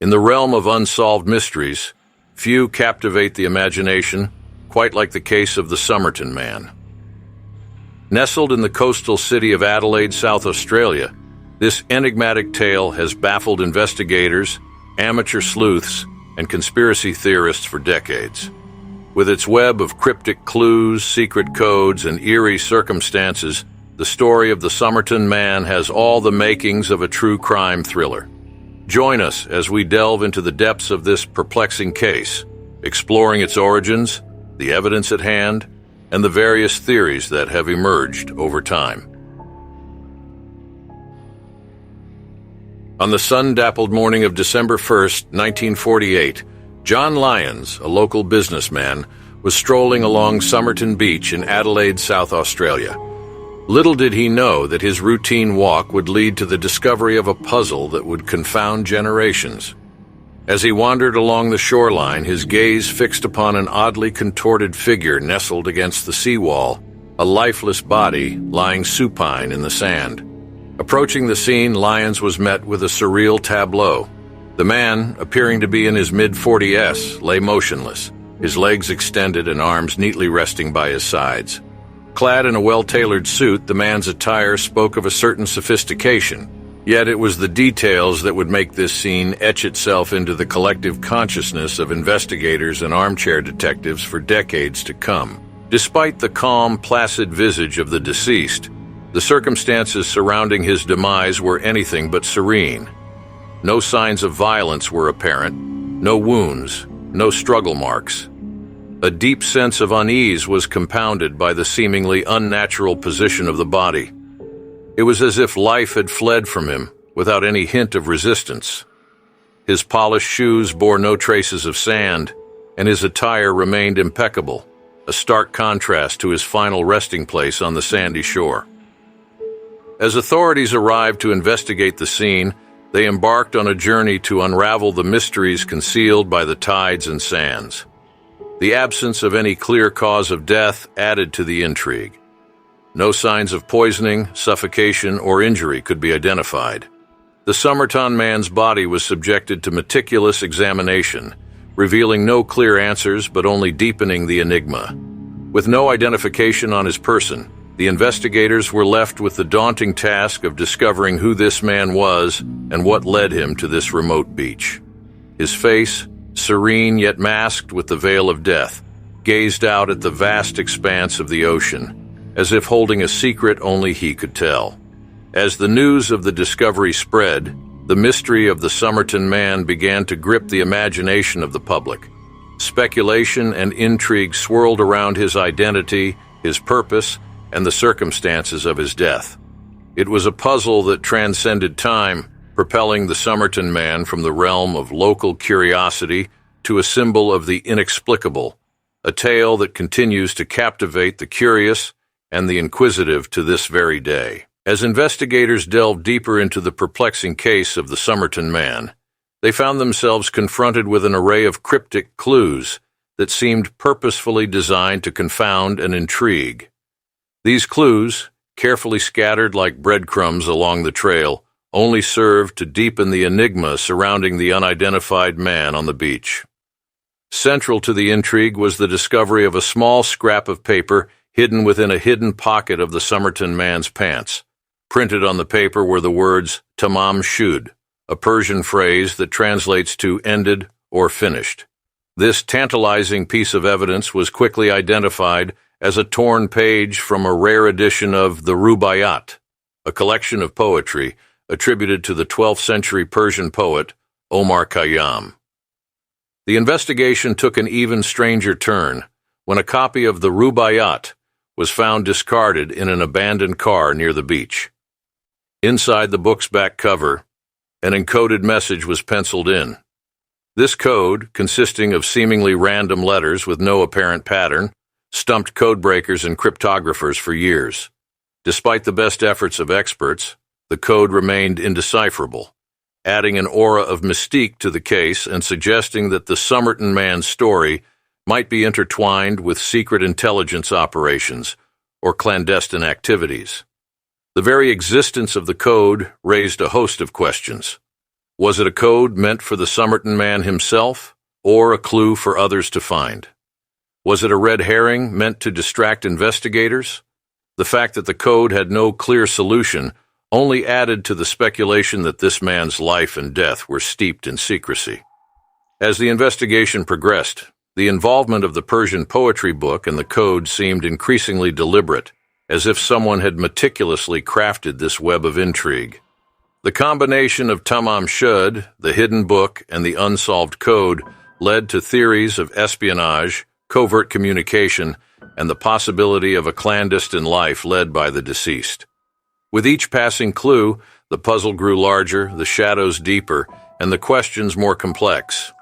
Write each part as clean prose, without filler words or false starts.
In the realm of unsolved mysteries, few captivate the imagination, quite like the case of the Somerton Man. Nestled in the coastal city of Adelaide, South Australia, this enigmatic tale has baffled investigators, amateur sleuths, and conspiracy theorists for decades. With its web of cryptic clues, secret codes, and eerie circumstances, the story of the Somerton Man has all the makings of a true crime thriller. Join us as we delve into the depths of this perplexing case, exploring its origins, the evidence at hand, and the various theories that have emerged over time. On the sun-dappled morning of December 1st, 1948, John Lyons, a local businessman, was strolling along Somerton Beach in Adelaide, South Australia. Little did he know that his routine walk would lead to the discovery of a puzzle that would confound generations. As he wandered along the shoreline, his gaze fixed upon an oddly contorted figure nestled against the seawall, a lifeless body lying supine in the sand. Approaching the scene, Lyons was met with a surreal tableau. The man, appearing to be in his mid-40s, lay motionless, his legs extended and arms neatly resting by his sides. Clad in a well-tailored suit, the man's attire spoke of a certain sophistication, yet it was the details that would make this scene etch itself into the collective consciousness of investigators and armchair detectives for decades to come. Despite the calm, placid visage of the deceased, the circumstances surrounding his demise were anything but serene. No signs of violence were apparent, no wounds, no struggle marks. A deep sense of unease was compounded by the seemingly unnatural position of the body. It was as if life had fled from him without any hint of resistance. His polished shoes bore no traces of sand, and his attire remained impeccable, a stark contrast to his final resting place on the sandy shore. As authorities arrived to investigate the scene, they embarked on a journey to unravel the mysteries concealed by the tides and sands. The absence of any clear cause of death added to the intrigue. No signs of poisoning, suffocation, or injury could be identified. The Somerton Man's body was subjected to meticulous examination, revealing no clear answers but only deepening the enigma. With no identification on his person, the investigators were left with the daunting task of discovering who this man was and what led him to this remote beach. His face, serene yet masked with the veil of death, gazed out at the vast expanse of the ocean, as if holding a secret only he could tell. As the news of the discovery spread, the mystery of the Somerton Man began to grip the imagination of the public. Speculation and intrigue swirled around his identity, his purpose, and the circumstances of his death. It was a puzzle that transcended time, propelling the Somerton Man from the realm of local curiosity to a symbol of the inexplicable, a tale that continues to captivate the curious and the inquisitive to this very day. As investigators delved deeper into the perplexing case of the Somerton Man, they found themselves confronted with an array of cryptic clues that seemed purposefully designed to confound and intrigue. These clues, carefully scattered like breadcrumbs along the trail, only served to deepen the enigma surrounding the unidentified man on the beach. Central to the intrigue was the discovery of a small scrap of paper hidden within a hidden pocket of the Somerton Man's pants. Printed on the paper were the words "tamam shud," a Persian phrase that translates to ended or finished. This tantalizing piece of evidence was quickly identified as a torn page from a rare edition of the Rubaiyat, a collection of poetry attributed to the 12th century Persian poet Omar Khayyam. The investigation took an even stranger turn when a copy of the Rubaiyat was found discarded in an abandoned car near the beach. Inside the book's back cover, an encoded message was penciled in. This code, consisting of seemingly random letters with no apparent pattern, stumped codebreakers and cryptographers for years. Despite the best efforts of experts, the code remained indecipherable, adding an aura of mystique to the case and suggesting that the Somerton Man's story might be intertwined with secret intelligence operations or clandestine activities. The very existence of the code raised a host of questions. Was it a code meant for the Somerton Man himself, or a clue for others to find? Was it a red herring meant to distract investigators? The fact that the code had no clear solution only added to the speculation that this man's life and death were steeped in secrecy. As the investigation progressed, the involvement of the Persian poetry book and the code seemed increasingly deliberate, as if someone had meticulously crafted this web of intrigue. The combination of Tamam Shud, the hidden book, and the unsolved code led to theories of espionage, covert communication, and the possibility of a clandestine life led by the deceased. With each passing clue, the puzzle grew larger, the shadows deeper, and the questions more complex.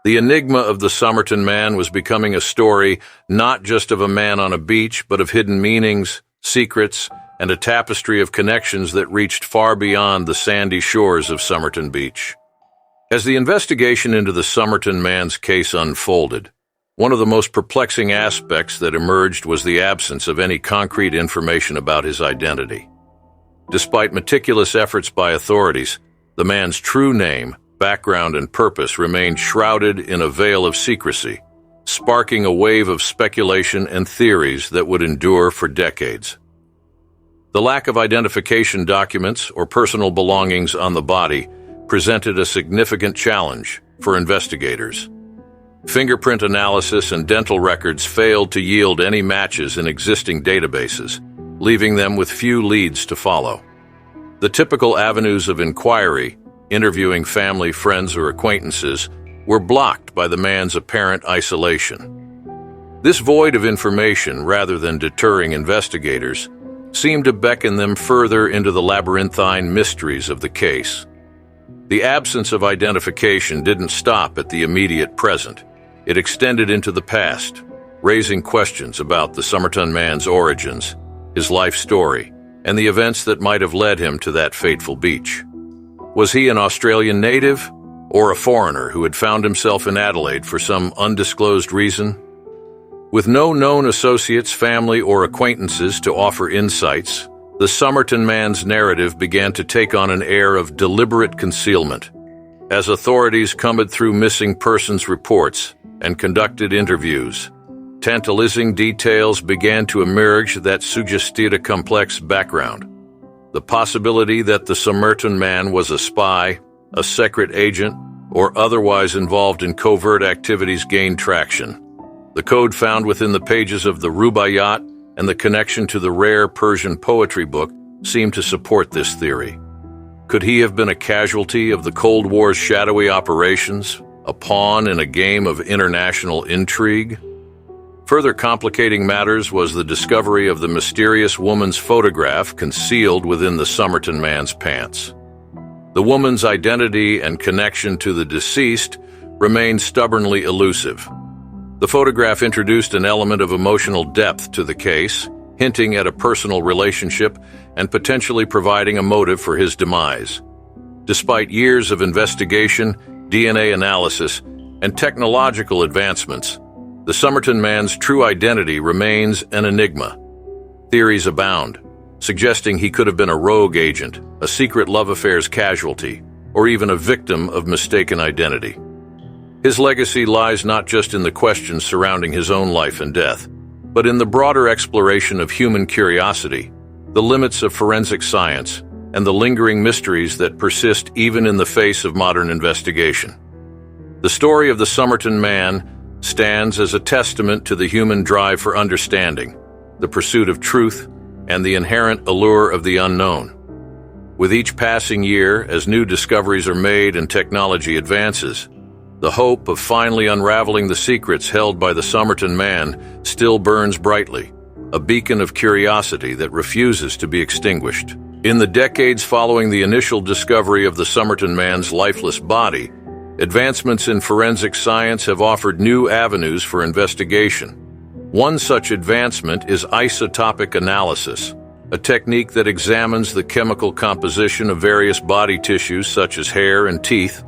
The enigma of the Somerton Man was becoming a story not just of a man on a beach, but of hidden meanings, secrets, and a tapestry of connections that reached far beyond the sandy shores of Somerton Beach. As the investigation into the Somerton Man's case unfolded, one of the most perplexing aspects that emerged was the absence of any concrete information about his identity. Despite meticulous efforts by authorities, the man's true name, background, and purpose remained shrouded in a veil of secrecy, sparking a wave of speculation and theories that would endure for decades. The lack of identification documents or personal belongings on the body presented a significant challenge for investigators. Fingerprint analysis and dental records failed to yield any matches in existing databases, leaving them with few leads to follow. The typical avenues of inquiry, interviewing family, friends, or acquaintances, were blocked by the man's apparent isolation. This void of information, rather than deterring investigators, seemed to beckon them further into the labyrinthine mysteries of the case. The absence of identification didn't stop at the immediate present. It extended into the past, raising questions about the Somerton Man's origins, his life story, and the events that might have led him to that fateful beach. Was he an Australian native, or a foreigner who had found himself in Adelaide for some undisclosed reason? With no known associates, family, or acquaintances to offer insights, the Somerton Man's narrative began to take on an air of deliberate concealment. As authorities combed through missing persons reports and conducted interviews, tantalizing details began to emerge that suggested a complex background. The possibility that the Somerton Man was a spy, a secret agent, or otherwise involved in covert activities gained traction. The code found within the pages of the Rubaiyat and the connection to the rare Persian poetry book seemed to support this theory. Could he have been a casualty of the Cold War's shadowy operations, a pawn in a game of international intrigue? Further complicating matters was the discovery of the mysterious woman's photograph concealed within the Somerton Man's pants. The woman's identity and connection to the deceased remained stubbornly elusive. The photograph introduced an element of emotional depth to the case, hinting at a personal relationship and potentially providing a motive for his demise. Despite years of investigation, DNA analysis, and technological advancements, the Somerton Man's true identity remains an enigma. Theories abound, suggesting he could have been a rogue agent, a secret love affair's casualty, or even a victim of mistaken identity. His legacy lies not just in the questions surrounding his own life and death, but in the broader exploration of human curiosity, the limits of forensic science, and the lingering mysteries that persist even in the face of modern investigation. The story of the Somerton Man stands as a testament to the human drive for understanding, the pursuit of truth, and the inherent allure of the unknown. With each passing year, as new discoveries are made and technology advances, the hope of finally unraveling the secrets held by the Somerton Man still burns brightly, a beacon of curiosity that refuses to be extinguished. In the decades following the initial discovery of the Somerton Man's lifeless body, advancements in forensic science have offered new avenues for investigation. One such advancement is isotopic analysis, a technique that examines the chemical composition of various body tissues such as hair and teeth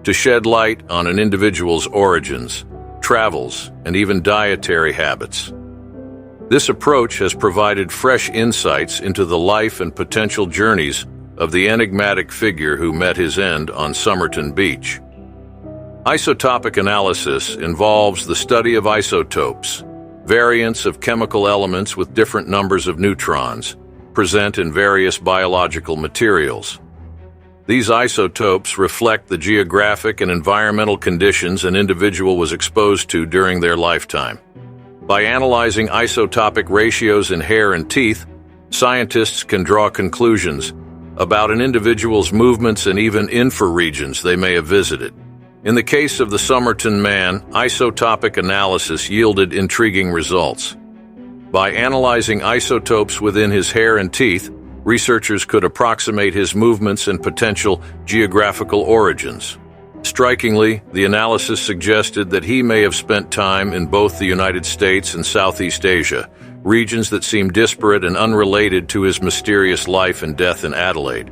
to shed light on an individual's origins, travels, and even dietary habits. This approach has provided fresh insights into the life and potential journeys of the enigmatic figure who met his end on Somerton Beach. Isotopic analysis involves the study of isotopes, variants of chemical elements with different numbers of neutrons, present in various biological materials. These isotopes reflect the geographic and environmental conditions an individual was exposed to during their lifetime. By analyzing isotopic ratios in hair and teeth, scientists can draw conclusions about an individual's movements and even infraregions they may have visited. In the case of the Somerton Man, isotopic analysis yielded intriguing results. By analyzing isotopes within his hair and teeth, researchers could approximate his movements and potential geographical origins. Strikingly, the analysis suggested that he may have spent time in both the United States and Southeast Asia, regions that seem disparate and unrelated to his mysterious life and death in Adelaide.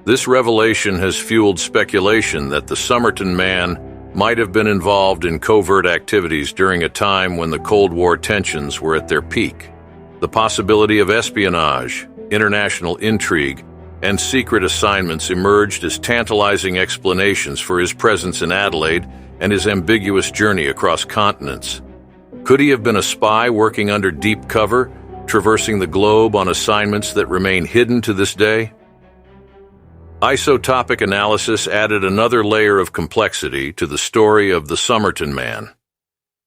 This revelation has fueled speculation that the Somerton Man might have been involved in covert activities during a time when the Cold War tensions were at their peak. The possibility of espionage, international intrigue, and secret assignments emerged as tantalizing explanations for his presence in Adelaide and his ambiguous journey across continents. Could he have been a spy working under deep cover, traversing the globe on assignments that remain hidden to this day? Isotopic analysis added another layer of complexity to the story of the Somerton Man.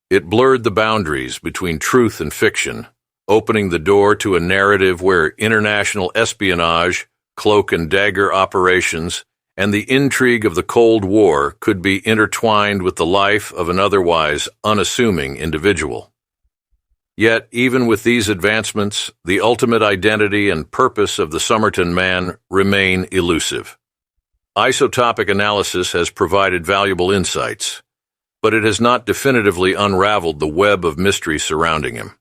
It blurred the boundaries between truth and fiction, opening the door to a narrative where international espionage, cloak and dagger operations, and the intrigue of the Cold War could be intertwined with the life of an otherwise unassuming individual. Yet, even with these advancements, the ultimate identity and purpose of the Somerton Man remain elusive. Isotopic analysis has provided valuable insights, but it has not definitively unraveled the web of mystery surrounding him.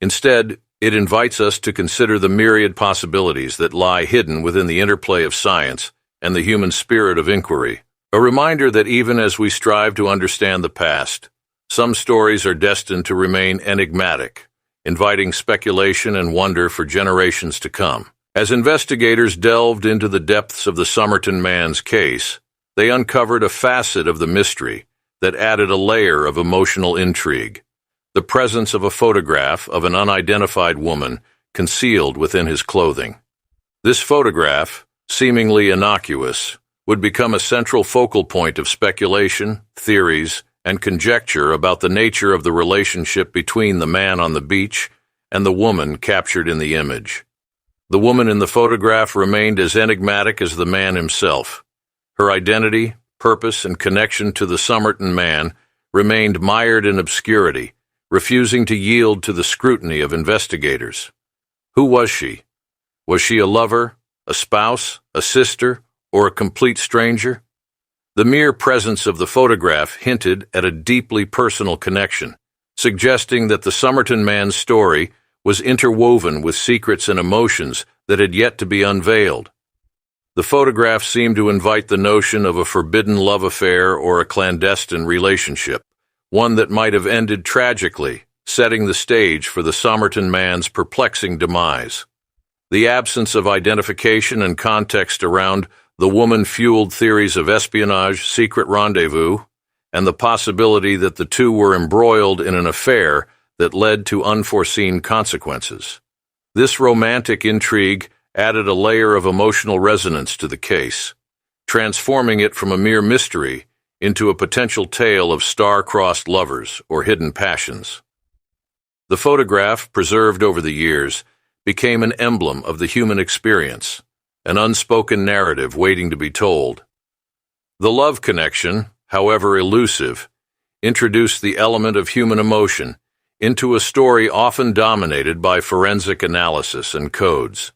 Instead, it invites us to consider the myriad possibilities that lie hidden within the interplay of science and the human spirit of inquiry, a reminder that even as we strive to understand the past, some stories are destined to remain enigmatic, inviting speculation and wonder for generations to come. As investigators delved into the depths of the Somerton Man's case, they uncovered a facet of the mystery that added a layer of emotional intrigue: the presence of a photograph of an unidentified woman concealed within his clothing. This photograph, seemingly innocuous, would become a central focal point of speculation, theories, and conjecture about the nature of the relationship between the man on the beach and the woman captured in the image. The woman in the photograph remained as enigmatic as the man himself. Her identity, purpose, and connection to the Somerton Man remained mired in obscurity, refusing to yield to the scrutiny of investigators. Who was she? Was she a lover, a spouse, a sister, or a complete stranger? The mere presence of the photograph hinted at a deeply personal connection, suggesting that the Somerton Man's story was interwoven with secrets and emotions that had yet to be unveiled. The photograph seemed to invite the notion of a forbidden love affair or a clandestine relationship, one that might have ended tragically, setting the stage for the Somerton Man's perplexing demise. The absence of identification and context around the woman fueled theories of espionage, secret rendezvous, and the possibility that the two were embroiled in an affair that led to unforeseen consequences. This romantic intrigue added a layer of emotional resonance to the case, transforming it from a mere mystery into a potential tale of star-crossed lovers or hidden passions. The photograph, preserved over the years, became an emblem of the human experience, an unspoken narrative waiting to be told. The love connection, however elusive, introduced the element of human emotion into a story often dominated by forensic analysis and codes.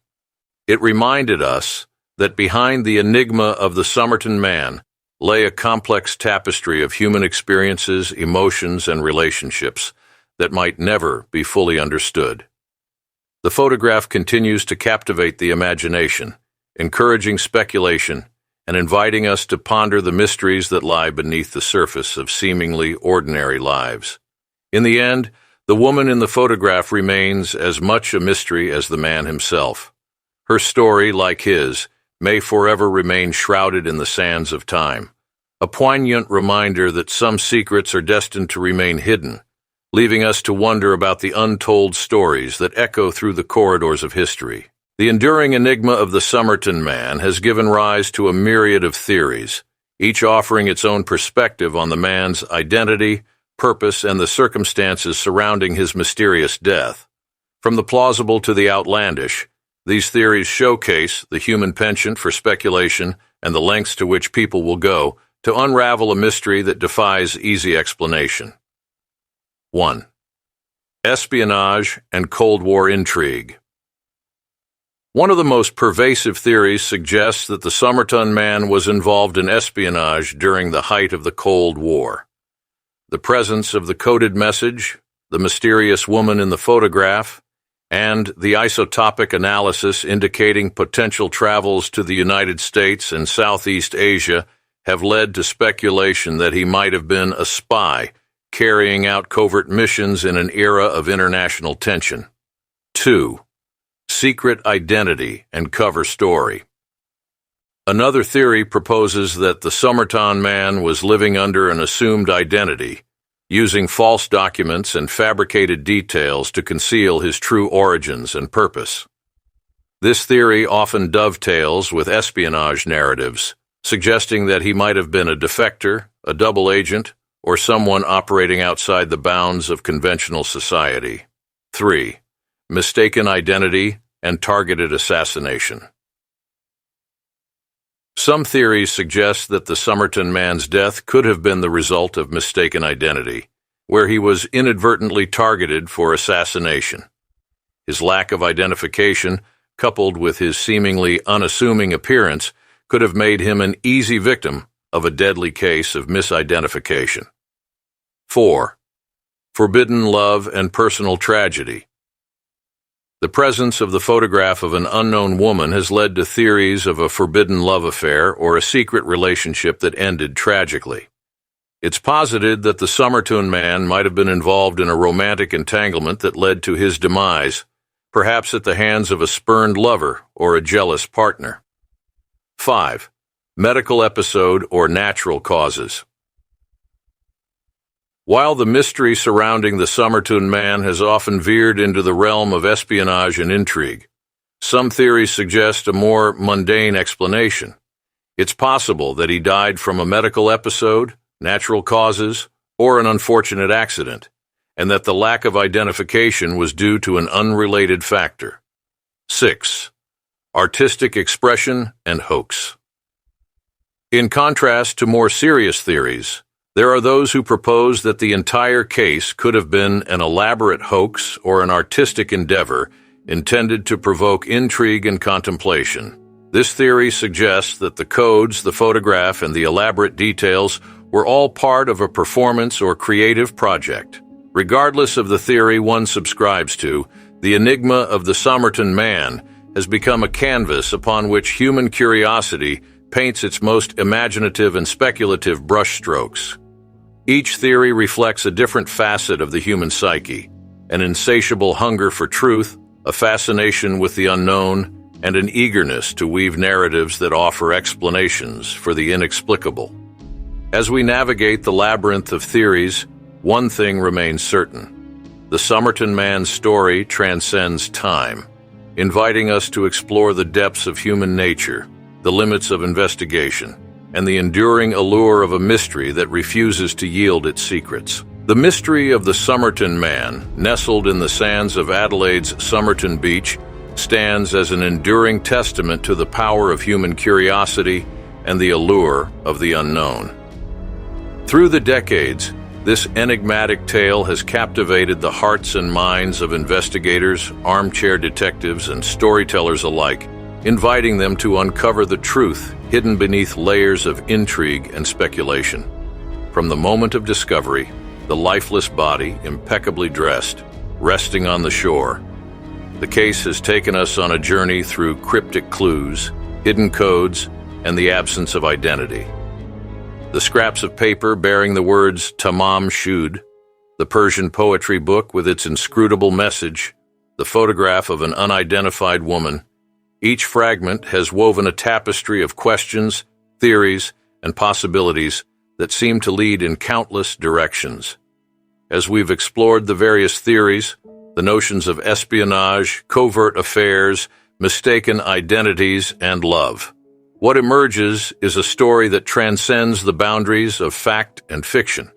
It reminded us that behind the enigma of the Somerton Man lay a complex tapestry of human experiences, emotions, and relationships that might never be fully understood. The photograph continues to captivate the imagination, encouraging speculation and inviting us to ponder the mysteries that lie beneath the surface of seemingly ordinary lives. In the end, the woman in the photograph remains as much a mystery as the man himself. Her story, like his, may forever remain shrouded in the sands of time, a poignant reminder that some secrets are destined to remain hidden, leaving us to wonder about the untold stories that echo through the corridors of history. The enduring enigma of the Somerton Man has given rise to a myriad of theories, each offering its own perspective on the man's identity, purpose, and the circumstances surrounding his mysterious death. From the plausible to the outlandish, these theories showcase the human penchant for speculation and the lengths to which people will go to unravel a mystery that defies easy explanation. 1. Espionage and Cold War intrigue. One of the most pervasive theories suggests that the Somerton Man was involved in espionage during the height of the Cold War. The presence of the coded message, the mysterious woman in the photograph, and the isotopic analysis indicating potential travels to the United States and Southeast Asia have led to speculation that he might have been a spy carrying out covert missions in an era of international tension. 2. Secret identity and cover story. Another theory proposes that the Somerton Man was living under an assumed identity, using false documents and fabricated details to conceal his true origins and purpose. This theory often dovetails with espionage narratives, suggesting that he might have been a defector, a double agent, or someone operating outside the bounds of conventional society. 3. Mistaken identity and targeted assassination. Some theories suggest that the Somerton Man's death could have been the result of mistaken identity, where he was inadvertently targeted for assassination. His lack of identification, coupled with his seemingly unassuming appearance, could have made him an easy victim of a deadly case of misidentification. 4. Forbidden love and personal tragedy. The presence of the photograph of an unknown woman has led to theories of a forbidden love affair or a secret relationship that ended tragically. It's posited that the Somerton Man might have been involved in a romantic entanglement that led to his demise, perhaps at the hands of a spurned lover or a jealous partner. 5. Medical episode or natural causes. While the mystery surrounding the Somerton Man has often veered into the realm of espionage and intrigue, some theories suggest a more mundane explanation. It's possible that he died from a medical episode, natural causes, or an unfortunate accident, and that the lack of identification was due to an unrelated factor. 6. Artistic expression and hoax. In contrast to more serious theories, there are those who propose that the entire case could have been an elaborate hoax or an artistic endeavor intended to provoke intrigue and contemplation. This theory suggests that the codes, the photograph, and the elaborate details were all part of a performance or creative project. Regardless of the theory one subscribes to, the enigma of the Somerton Man has become a canvas upon which human curiosity paints its most imaginative and speculative brushstrokes. Each theory reflects a different facet of the human psyche, an insatiable hunger for truth, a fascination with the unknown, and an eagerness to weave narratives that offer explanations for the inexplicable. As we navigate the labyrinth of theories, one thing remains certain. The Somerton Man's story transcends time, inviting us to explore the depths of human nature, the limits of investigation, and the enduring allure of a mystery that refuses to yield its secrets. The mystery of the Somerton Man, nestled in the sands of Adelaide's Somerton Beach, stands as an enduring testament to the power of human curiosity and the allure of the unknown. Through the decades, this enigmatic tale has captivated the hearts and minds of investigators, armchair detectives, and storytellers alike, inviting them to uncover the truth hidden beneath layers of intrigue and speculation. From the moment of discovery, the lifeless body, impeccably dressed, resting on the shore, the case has taken us on a journey through cryptic clues, hidden codes, and the absence of identity. The scraps of paper bearing the words Tamam Shud, the Persian poetry book with its inscrutable message, the photograph of an unidentified woman, Each fragment has woven a tapestry of questions, theories, and possibilities that seem to lead in countless directions. As we've explored the various theories, the notions of espionage, covert affairs, mistaken identities, and love, what emerges is a story that transcends the boundaries of fact and fiction.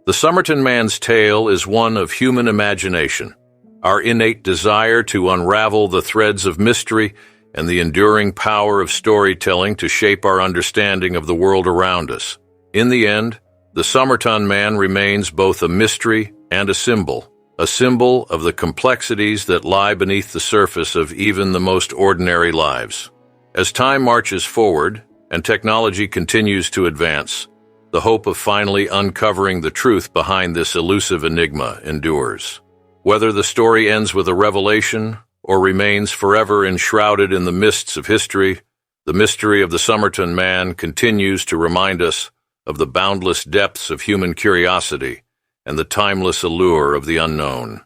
The Somerton Man's tale is one of human imagination, our innate desire to unravel the threads of mystery and the enduring power of storytelling to shape our understanding of the world around us. In the end, the Somerton Man remains both a mystery and a symbol of the complexities that lie beneath the surface of even the most ordinary lives. As time marches forward and technology continues to advance, the hope of finally uncovering the truth behind this elusive enigma endures. Whether the story ends with a revelation or remains forever enshrouded in the mists of history, the mystery of the Somerton Man continues to remind us of the boundless depths of human curiosity and the timeless allure of the unknown.